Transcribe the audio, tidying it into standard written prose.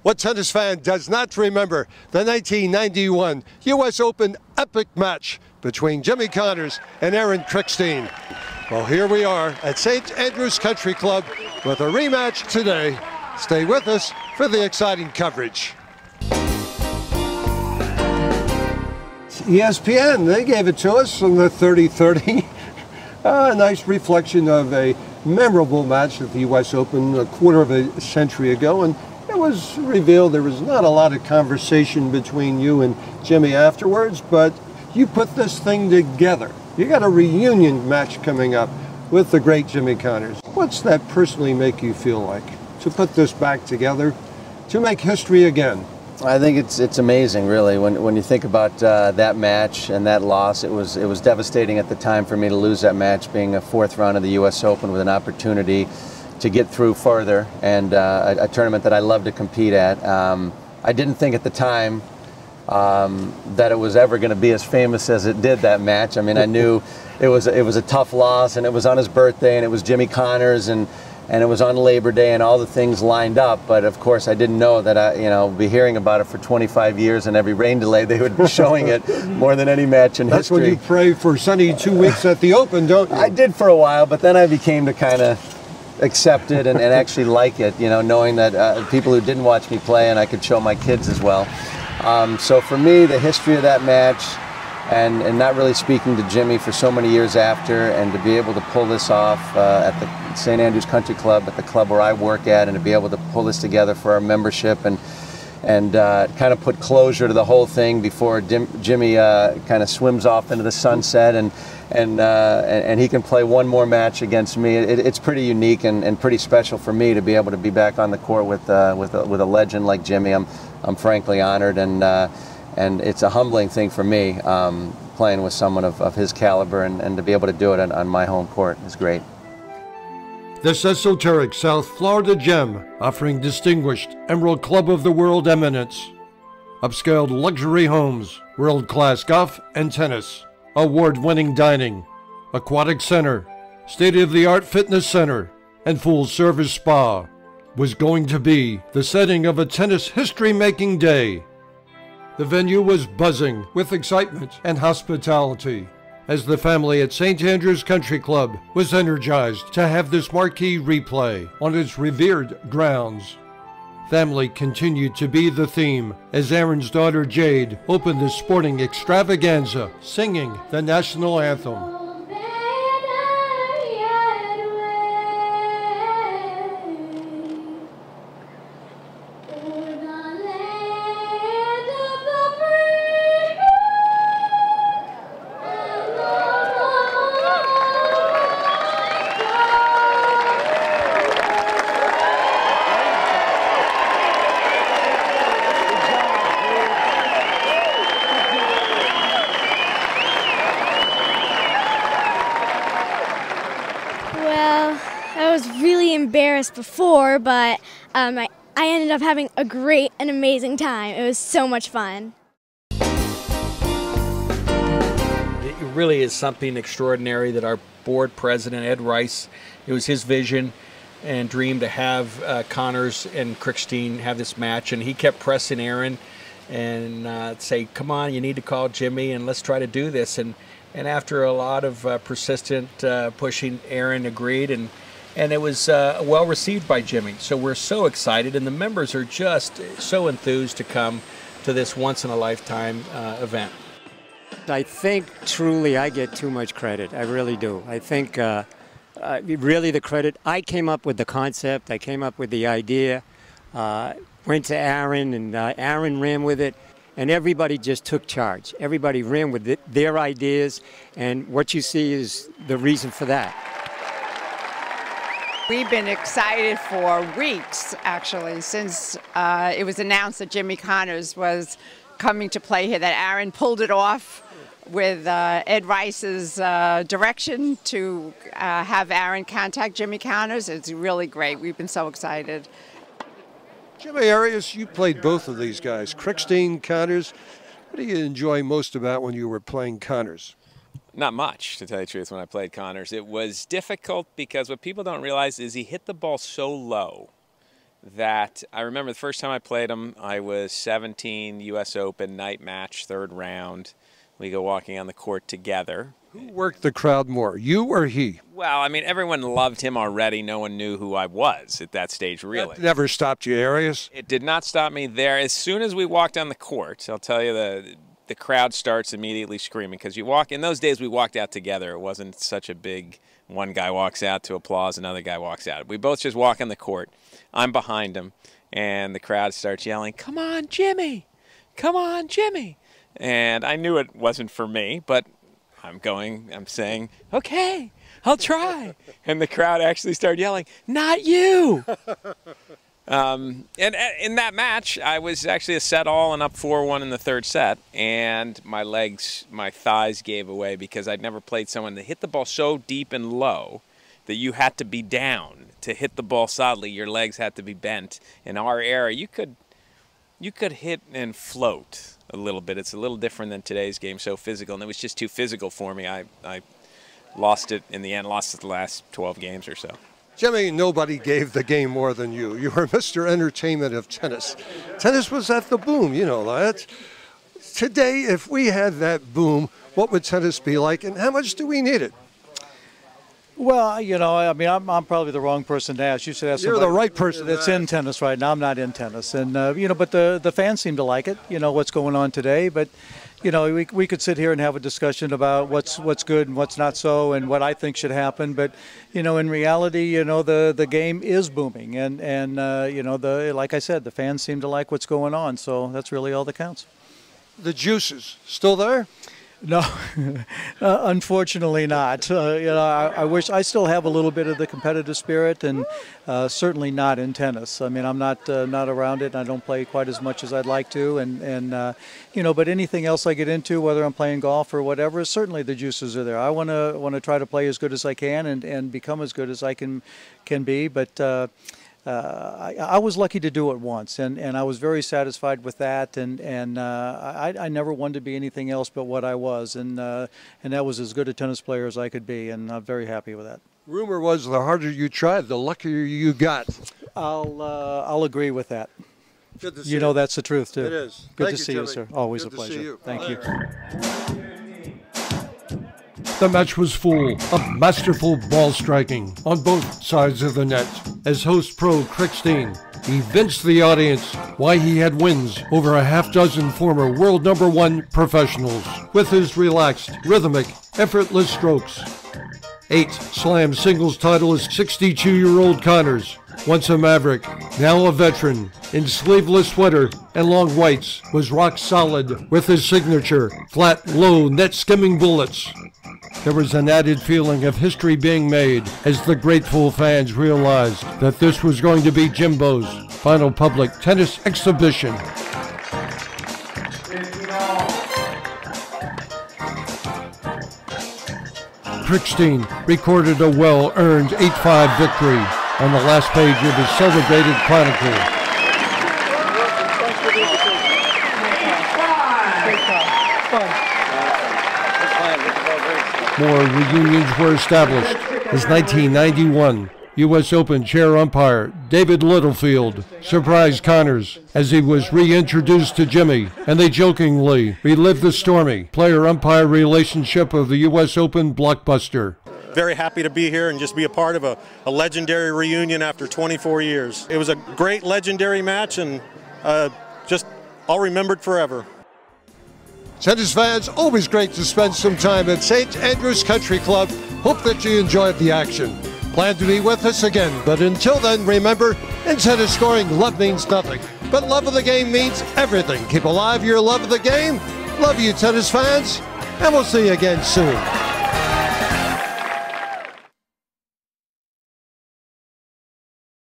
What tennis fan does not remember the 1991 U.S. Open epic match between Jimmy Connors and Aaron Krickstein? Well, here we are at St. Andrews Country Club with a rematch today. Stay with us for the exciting coverage. ESPN, they gave it to us on the 30-30. A nice reflection of a memorable match at the U.S. Open a quarter of a century ago, and it was revealed there was not a lot of conversation between you and Jimmy afterwards, but you put this thing together. You got a reunion match coming up with the great Jimmy Connors. What's that personally make you feel like, to put this back together, to make history again? I think it's amazing, really. When you think about that match and that loss, it was devastating at the time for me to lose that match, being a fourth round of the U.S. Open with an opportunity to get through further, and a tournament that I love to compete at. I didn't think at the time that it was ever going to be as famous as it did, that match. I mean, I knew it was a tough loss, and it was on his birthday, and it was Jimmy Connors, and it was on Labor Day, and all the things lined up. But of course, I didn't know that I'd be hearing about it for 25 years, and every rain delay they would be showing it more than any match in history. That's when you pray for sunny 2 weeks at the Open, don't you? I did for a while, but then I became to kind of accept it and actually like it, knowing that people who didn't watch me play, and I could show my kids as well. So for me, the history of that match, and not really speaking to Jimmy for so many years after, and to be able to pull this off at the St. Andrews Country Club, at the club where I work at, and to be able to pull this together for our membership and kind of put closure to the whole thing before Jimmy kind of swims off into the sunset, and he can play one more match against me. It's pretty unique and pretty special for me to be able to be back on the court with a legend like Jimmy. I'm frankly honored, and it's a humbling thing for me, playing with someone of his caliber, and to be able to do it on my home court is great. This esoteric South Florida gem, offering distinguished Emerald Club of the World eminence, upscaled luxury homes, world-class golf and tennis, award-winning dining, aquatic center, state-of-the-art fitness center, and full-service spa, was going to be the setting of a tennis history-making day. The venue was buzzing with excitement and hospitality, as the family at St. Andrews Country Club was energized to have this marquee replay on its revered grounds. Family continued to be the theme as Aaron's daughter Jade opened the sporting extravaganza, singing the national anthem. I was really embarrassed before, but I ended up having a great and amazing time. It was so much fun. It really is something extraordinary that our board president, Ed Rice, it was his vision and dream to have Connors and Krickstein have this match, and he kept pressing Aaron and say, come on, you need to call Jimmy and let's try to do this. And after a lot of persistent pushing, Aaron agreed, and it was well received by Jimmy. So we're so excited, and the members are just so enthused to come to this once-in-a-lifetime event. I think truly I get too much credit. I really do. I think really the credit, I came up with the concept, I came up with the idea, went to Aaron, and Aaron ran with it. And everybody just took charge. Everybody ran with their ideas, and what you see is the reason for that. We've been excited for weeks, actually, since it was announced that Jimmy Connors was coming to play here, that Aaron pulled it off with Ed Rice's direction to have Aaron contact Jimmy Connors. It's really great. We've been so excited. Jimmy Arias, you played both of these guys, Krickstein, Connors. What do you enjoy most about when you were playing Connors? Not much, to tell you the truth, when I played Connors. It was difficult because what people don't realize is he hit the ball so low that I remember the first time I played him, I was 17, U.S. Open, night match, 3rd round. We go walking on the court together. Who worked the crowd more, you or he? Well, I mean, everyone loved him already. No one knew who I was at that stage, really. That never stopped you, Arias? It did not stop me there. As soon as we walked on the court, I'll tell you, the crowd starts immediately screaming because you walk. In those days, we walked out together. It wasn't such a big one guy walks out to applause, another guy walks out. We both just walk on the court. I'm behind him, and the crowd starts yelling, "Come on, Jimmy! Come on, Jimmy!" And I knew it wasn't for me, but I'm saying, "Okay, I'll try." And the crowd actually started yelling, "Not you!" And in that match, I was actually a set all and up 4-1 in the 3rd set, and my thighs gave away because I'd never played someone that hit the ball so deep and low that you had to be down to hit the ball solidly. Your legs had to be bent. In our era, you could hit and float a little bit. It's a little different than today's game, so physical, and it was just too physical for me. I lost it in the end, lost it the last 12 games or so. Jimmy, nobody gave the game more than you. You were Mr. Entertainment of tennis. Tennis was at the boom, you know that. Today, if we had that boom, what would tennis be like, and how much do we need it? Well, you know, I mean, I'm probably the wrong person to ask. You should ask You're somebody the right person that's to in tennis right now. I'm not in tennis, and you know, but the fans seem to like it. You know what's going on today, but you know, we could sit here and have a discussion about what's good and what's not so, and what I think should happen. But you know, in reality, you know, the game is booming, and you know, like I said, the fans seem to like what's going on. So that's really all that counts. The juices still there? No, unfortunately not. You know, I wish I still have a little bit of the competitive spirit, and certainly not in tennis. I mean, I'm not around it, and I don't play quite as much as I'd like to. And you know, but anything else I get into, whether I'm playing golf or whatever, certainly the juices are there. I want to try to play as good as I can and become as good as I can be. But I was lucky to do it once, and I was very satisfied with that, and I never wanted to be anything else but what I was, and that was as good a tennis player as I could be, and I'm very happy with that. Rumor was the harder you tried, the luckier you got. I'll agree with that. Good to see you. Know that's the truth too. It is. Good Thank to see you, you, sir. Always Good a to see pleasure. you. Thank you. The match was full of masterful ball striking on both sides of the net. As host pro Krickstein evinced the audience why he had wins over a half-dozen former world #1 professionals with his relaxed, rhythmic, effortless strokes. 8 slam singles titleist 62-year-old Connors, once a maverick, now a veteran, in sleeveless sweater and long whites, was rock solid with his signature flat, low, net-skimming bullets. There was an added feeling of history being made as the grateful fans realized that this was going to be Jimbo's final public tennis exhibition. Krickstein recorded a well-earned 8-5 victory on the last page of his celebrated chronicle. More reunions were established as 1991 U.S. Open chair umpire David Littlefield surprised Connors as he was reintroduced to Jimmy, and they jokingly relived the stormy player-umpire relationship of the U.S. Open blockbuster. Very happy to be here and just be a part of a legendary reunion after 24 years. It was a great legendary match, and just I'll remember it forever. Tennis fans, always great to spend some time at St. Andrews Country Club. Hope that you enjoyed the action. Plan to be with us again, but until then, remember, in tennis scoring, love means nothing, but love of the game means everything. Keep alive your love of the game. Love you, tennis fans, and we'll see you again soon.